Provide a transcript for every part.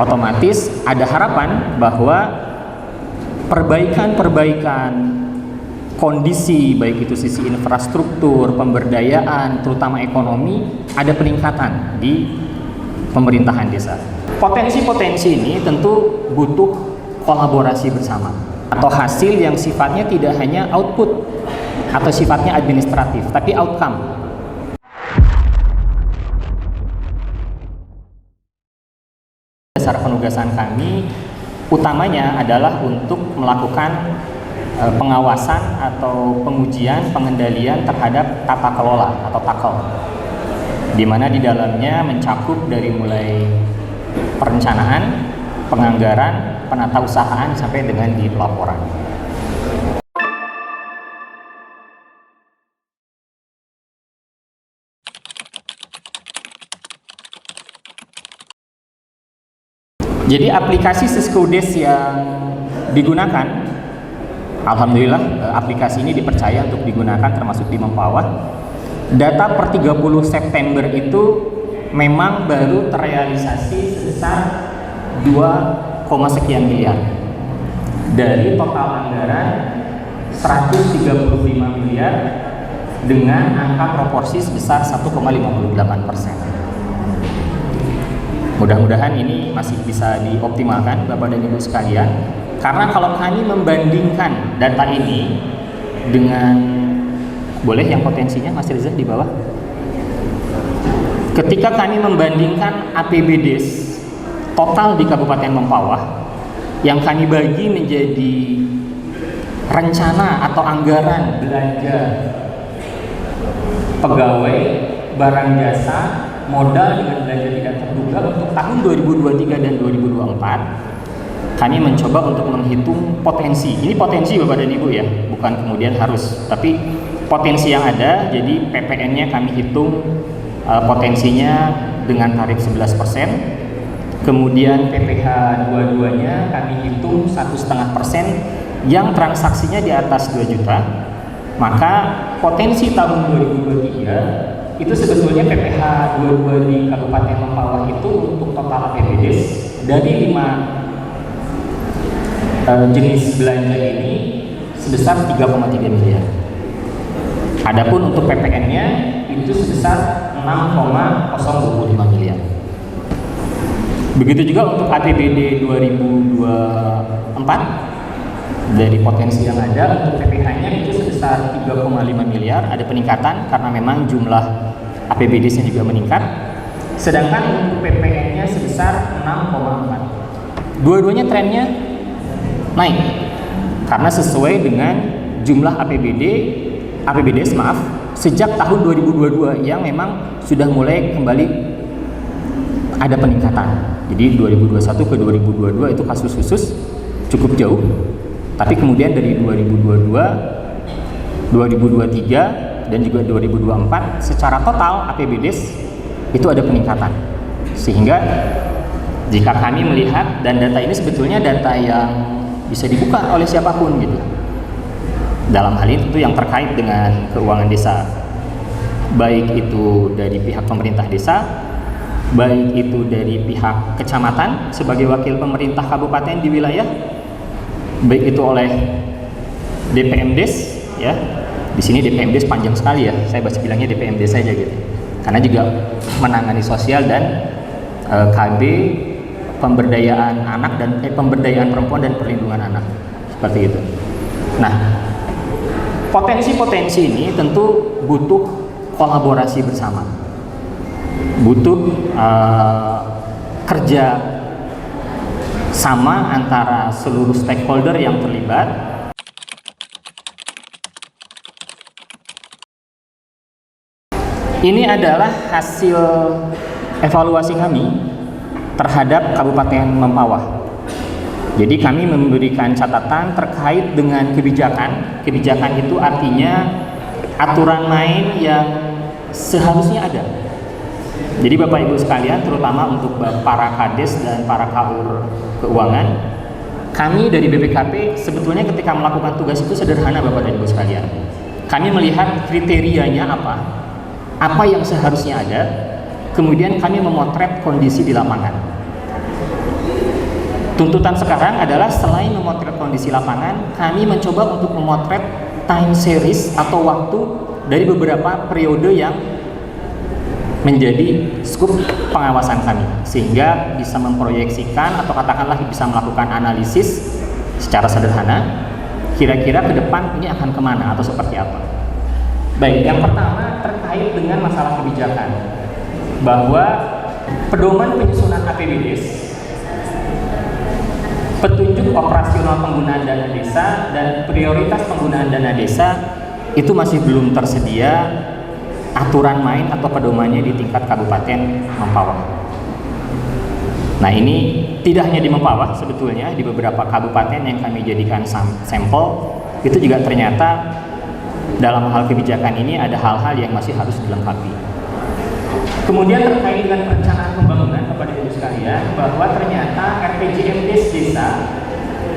Otomatis ada harapan bahwa perbaikan kondisi, baik itu sisi infrastruktur, pemberdayaan, terutama ekonomi, ada peningkatan di pemerintahan desa. Potensi-potensi ini tentu butuh kolaborasi bersama, atau hasil yang sifatnya tidak hanya output atau sifatnya administratif, tapi outcome. Dasar penugasan kami utamanya adalah untuk melakukan pengawasan atau pengujian pengendalian terhadap tata kelola atau TAKEL, di mana di dalamnya mencakup dari mulai perencanaan, penganggaran, penatausahaan sampai dengan di pelaporan. Jadi aplikasi Syscodes yang digunakan, alhamdulillah aplikasi ini dipercaya untuk digunakan termasuk di Mempawah. Data per 30 September itu memang baru terrealisasi sebesar 2, sekian miliar dari total anggaran 135 miliar dengan angka proporsi sebesar 1,58%. Mudah-mudahan ini masih bisa dioptimalkan Bapak dan Ibu sekalian, karena kalau kami membandingkan data ini dengan, boleh yang potensinya Mas Riza di bawah, ketika kami membandingkan APBDes total di Kabupaten Mempawah yang kami bagi menjadi rencana atau anggaran belanja pegawai, barang jasa, modal dengan belanja tidak terduga untuk tahun 2023 dan 2024, kami mencoba untuk menghitung potensi. Ini potensi Bapak dan Ibu ya, bukan kemudian harus, tapi potensi yang ada. Jadi PPN-nya kami hitung potensinya dengan tarif 11%. Kemudian PPh dua-duanya kami hitung 1,5% yang transaksinya di atas 2 juta. Maka potensi tahun 2023 itu sebetulnya PPh 22 di Kabupaten Mempawah itu untuk total APBDes dari 5 jenis belanja ini sebesar 3,3 miliar. Adapun untuk PPN-nya itu sebesar 6,025 miliar. Begitu juga untuk APBD 2024 dari potensi yang ada untuk PPh-nya itu sebesar 3,5 miliar, ada peningkatan karena memang jumlah APBDes-nya juga meningkat. Sedangkan untuk PPN-nya sebesar 6,4. Dua-duanya trennya naik karena sesuai dengan jumlah APBDes sejak tahun 2022 yang memang sudah mulai kembali ada peningkatan. Jadi 2021 ke 2022 itu kasus khusus cukup jauh. Tapi kemudian dari 2022, 2023 dan juga 2024 secara total APBDes itu ada peningkatan. Sehingga jika kami melihat, dan data ini sebetulnya data yang bisa dibuka oleh siapapun gitu. Dalam hal ini tentu yang terkait dengan keuangan desa, baik itu dari pihak pemerintah desa, baik itu dari pihak kecamatan sebagai wakil pemerintah kabupaten di wilayah, baik itu oleh DPMDes ya. Di sini DPMDes panjang sekali ya, saya bahas bilangnya DPMDes saja gitu. Karena juga menangani sosial dan KB pemberdayaan anak dan pemberdayaan perempuan dan perlindungan anak. Seperti itu. Nah, potensi-potensi ini tentu butuh kolaborasi bersama. Butuh kerja sama antara seluruh stakeholder yang terlibat. Ini adalah hasil evaluasi kami terhadap Kabupaten Mempawah. Jadi kami memberikan catatan terkait dengan kebijakan. Kebijakan itu artinya aturan main yang seharusnya ada. Jadi Bapak Ibu sekalian, terutama untuk para Kades dan para KUR keuangan, kami dari BPKP sebetulnya ketika melakukan tugas itu sederhana Bapak dan Ibu sekalian. Kami melihat kriterianya apa yang seharusnya ada, kemudian kami memotret kondisi di lapangan. tuntutan sekarang adalah selain memotret kondisi lapangan, kami mencoba untuk memotret time series atau waktu dari beberapa periode yang menjadi skup pengawasan kami, sehingga bisa memproyeksikan atau katakanlah bisa melakukan analisis secara sederhana kira-kira ke depan ini akan kemana atau seperti apa. Baik, yang pertama terkait dengan masalah kebijakan, bahwa pedoman penyusunan APBDes, petunjuk operasional penggunaan dana desa, dan prioritas penggunaan dana desa itu masih belum tersedia aturan main atau pedomannya di tingkat Kabupaten Mempawah. Nah, ini tidak hanya di Mempawah, sebetulnya di beberapa kabupaten yang kami jadikan sampel itu juga ternyata dalam hal kebijakan ini ada hal-hal yang masih harus dilengkapi. Kemudian terkait dengan perencanaan pembangunan, kepada ibu sekalian, bahwa ternyata RPJMDes desa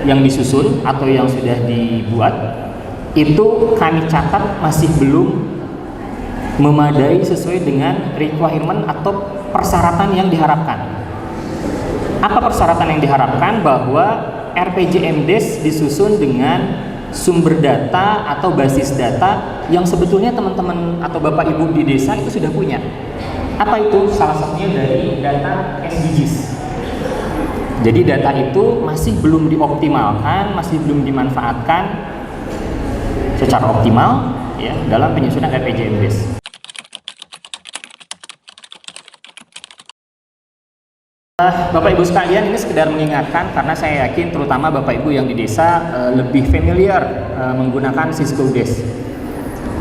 yang disusun atau yang sudah dibuat itu kami catat masih belum memadai sesuai dengan requirement atau persyaratan yang diharapkan. Apa persyaratan yang diharapkan? Bahwa RPJMDes disusun dengan sumber data atau basis data yang sebetulnya teman-teman atau Bapak Ibu di desa itu sudah punya. Apa itu? Salah satunya dari data SDGs. Jadi data itu masih belum dioptimalkan, masih belum dimanfaatkan secara optimal ya dalam penyusunan RPJMDes. Bapak Ibu sekalian, ini sekedar mengingatkan karena saya yakin terutama Bapak Ibu yang di desa lebih familiar menggunakan Siskudes.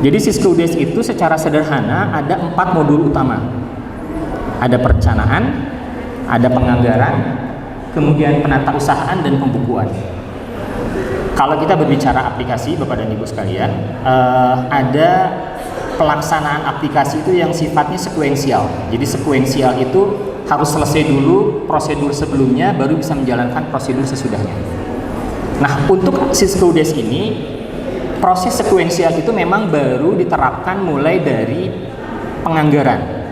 Jadi Siskudes itu secara sederhana ada 4 modul utama. Ada perencanaan, ada penganggaran, kemudian penatausahaan dan pembukuan. Kalau kita berbicara aplikasi Bapak dan Ibu sekalian, ada pelaksanaan aplikasi itu yang sifatnya sekuensial. Jadi sekuensial itu harus selesai dulu prosedur sebelumnya baru bisa menjalankan prosedur sesudahnya. Nah, untuk Siskudes ini proses sekuensial itu memang baru diterapkan mulai dari penganggaran.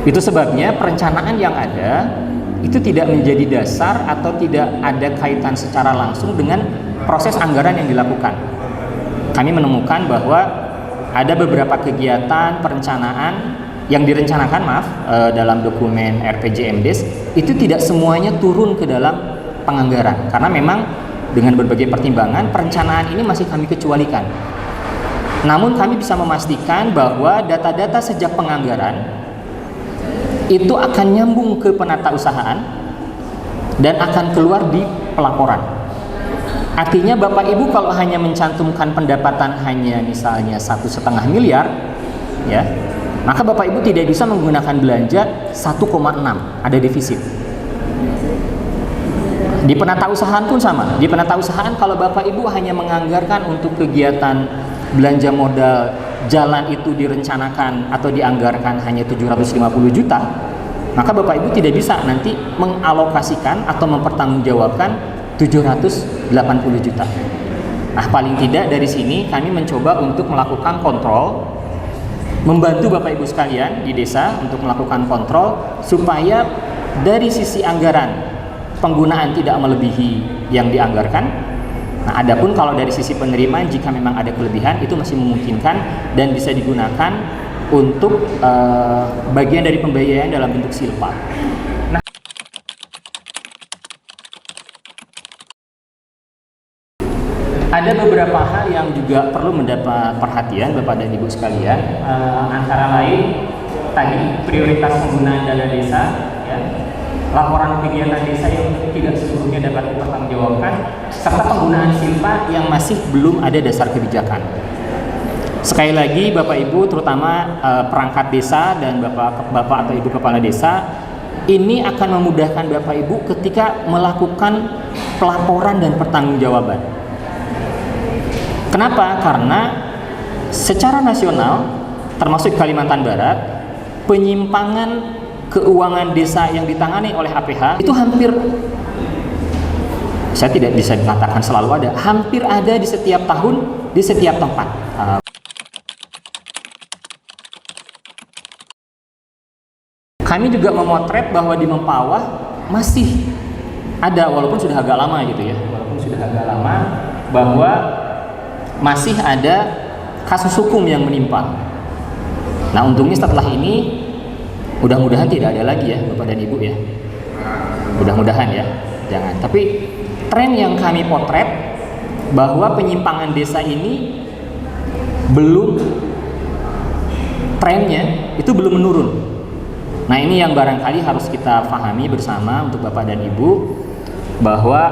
Itu sebabnya perencanaan yang ada itu tidak menjadi dasar atau tidak ada kaitan secara langsung dengan proses anggaran yang dilakukan. Kami menemukan bahwa ada beberapa kegiatan perencanaan yang direncanakan dalam dokumen RPJMDes itu tidak semuanya turun ke dalam penganggaran karena memang dengan berbagai pertimbangan perencanaan ini masih kami kecualikan. Namun kami bisa memastikan bahwa data-data sejak penganggaran itu akan nyambung ke penatausahaan dan akan keluar di pelaporan. Artinya Bapak Ibu kalau hanya mencantumkan pendapatan hanya misalnya 1,5 miliar ya, maka Bapak Ibu tidak bisa menggunakan belanja 1,6, ada defisit. Di penatausahaan pun sama. Di penatausahaan kalau Bapak Ibu hanya menganggarkan untuk kegiatan belanja modal jalan itu direncanakan atau dianggarkan hanya 750 juta, maka Bapak Ibu tidak bisa nanti mengalokasikan atau mempertanggungjawabkan 780 juta. Nah, paling tidak dari sini kami mencoba untuk melakukan kontrol, membantu Bapak Ibu sekalian di desa untuk melakukan kontrol supaya dari sisi anggaran penggunaan tidak melebihi yang dianggarkan. Nah, adapun kalau dari sisi penerimaan jika memang ada kelebihan itu masih memungkinkan dan bisa digunakan untuk bagian dari pembiayaan dalam bentuk silpa. Nah, ada beberapa hal yang juga perlu mendapat perhatian Bapak dan Ibu sekalian, antara lain tadi prioritas penggunaan dana desa, ya, laporan kegiatan desa yang tidak seluruhnya dapat dipertanggungjawabkan, serta penggunaan silpa yang masih belum ada dasar kebijakan. Sekali lagi Bapak Ibu, terutama perangkat desa dan Bapak atau Ibu Kepala Desa, ini akan memudahkan Bapak Ibu ketika melakukan pelaporan dan pertanggungjawaban. Kenapa? Karena secara nasional, termasuk Kalimantan Barat, penyimpangan keuangan desa yang ditangani oleh APH itu hampir, saya tidak bisa dikatakan selalu ada, hampir ada di setiap tahun, di setiap tempat. Kami juga memotret bahwa di Mempawah masih ada, walaupun sudah agak lama gitu ya, walaupun sudah agak lama, bahwa masih ada kasus hukum yang menimpa. Nah, untungnya setelah ini mudah-mudahan tidak ada lagi ya Bapak dan Ibu ya. Mudah-mudahan ya, jangan. Tapi tren yang kami potret bahwa penyimpangan desa ini trennya itu belum menurun. Nah, ini yang barangkali harus kita pahami bersama untuk Bapak dan Ibu, bahwa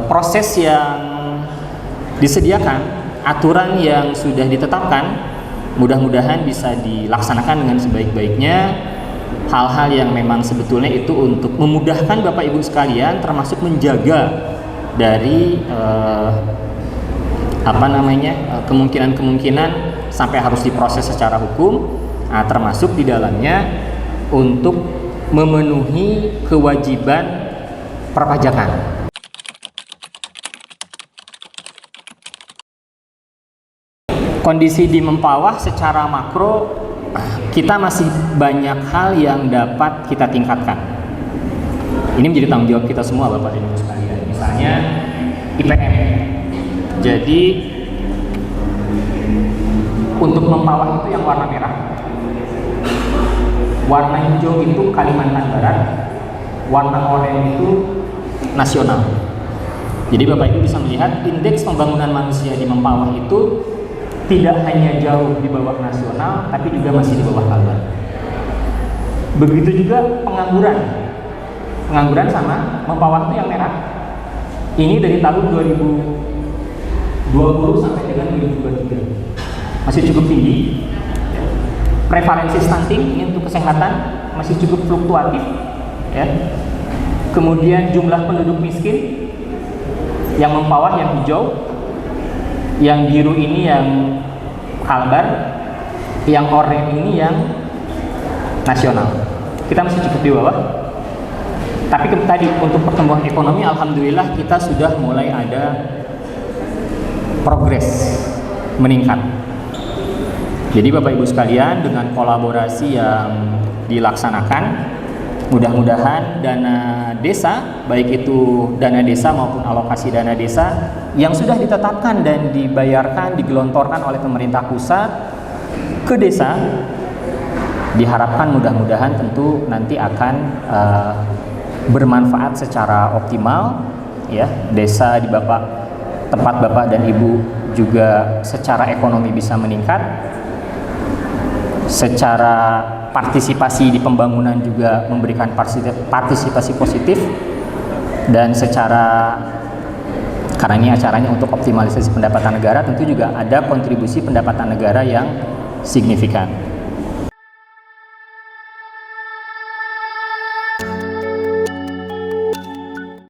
proses yang disediakan, aturan yang sudah ditetapkan, mudah-mudahan bisa dilaksanakan dengan sebaik-baiknya. Hal-hal yang memang sebetulnya itu untuk memudahkan Bapak Ibu sekalian, termasuk menjaga dari kemungkinan-kemungkinan sampai harus diproses secara hukum. Nah, termasuk di dalamnya untuk memenuhi kewajiban perpajakan. Kondisi di Mempawah secara makro, kita masih banyak hal yang dapat kita tingkatkan. Ini menjadi tanggung jawab kita semua Bapak dan Ibu sekalian. Misalnya IPM. Jadi untuk Mempawah itu yang warna merah, warna hijau itu Kalimantan Barat, warna oranye itu nasional. Jadi Bapak Ibu bisa melihat indeks pembangunan manusia di Mempawah itu tidak hanya jauh di bawah nasional, tapi juga masih di bawah Kalbar. Begitu juga pengangguran. Pengangguran sama Mempawah itu yang merah. Ini dari tahun 2020 sampai dengan 2023. Masih cukup tinggi. Prevalensi stunting ini untuk kesehatan masih cukup fluktuatif ya. Kemudian jumlah penduduk miskin yang Mempawah yang hijau, yang biru ini yang Kalbar, yang oranye ini yang nasional. Kita masih cukup di bawah. Tapi tadi untuk pertumbuhan ekonomi, alhamdulillah kita sudah mulai ada progres meningkat. Jadi Bapak Ibu sekalian, dengan kolaborasi yang dilaksanakan, mudah-mudahan dana desa, baik itu dana desa maupun alokasi dana desa yang sudah ditetapkan dan dibayarkan, digelontorkan oleh pemerintah pusat ke desa, diharapkan mudah-mudahan tentu nanti akan bermanfaat secara optimal ya. Desa di tempat Bapak dan Ibu juga secara ekonomi bisa meningkat, secara partisipasi di pembangunan juga memberikan partisipasi positif, dan secara, karena ini acaranya untuk optimalisasi pendapatan negara, tentu juga ada kontribusi pendapatan negara yang signifikan.